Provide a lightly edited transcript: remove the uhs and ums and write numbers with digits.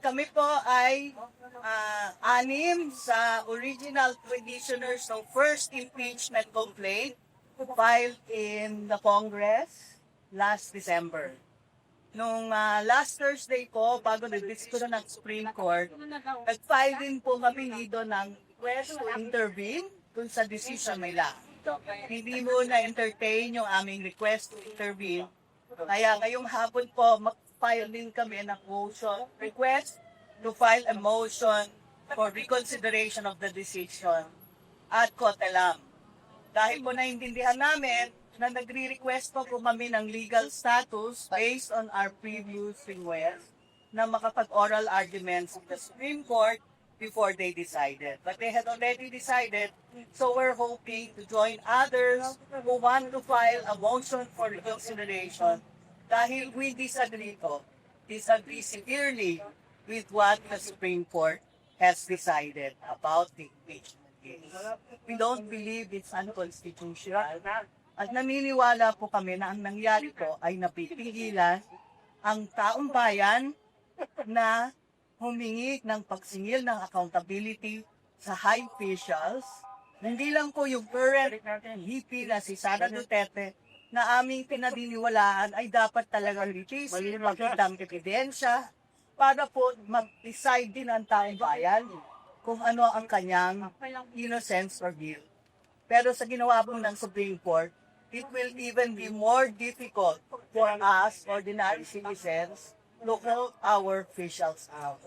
kami po ay anim sa original petitioners ng first impeachment complaint filed in the Congress last December. Nung last Thursday po, bago nag-visit ko na ng Supreme Court, nag-file din po kami dito ng request to intervene dun sa decision nila. Hindi mo na-entertain yung aming request to intervene. Kaya ngayong hapon po, mag-file din kami ng motion, request to file a motion for reconsideration of the decision at COTELAM. Dahil po naintindihan namin na nagre-request po kami ng legal status based on our previous request na makapag-oral arguments in the Supreme Court before they decided. But they had already decided, so we're hoping to join others who want to file a motion for reconsideration dahil we disagree severely with what the Supreme Court has decided about the impeachment case. We don't believe it's unconstitutional. At naniniwala po kami na ang nangyari po ay napipigilan ang taong bayan na humingi ng pagsingil ng accountability sa high officials. Hindi lang po yung current VP na si Sara Duterte na aming pinaniniwalaan ay dapat talagang release, magkitang ebidensya para po mag-decide din ang taong bayan kung ano ang kanyang innocence or guilt. Pero sa ginawa po ng Supreme Court, it will even be more difficult for us, ordinary citizens, to hold our officials out.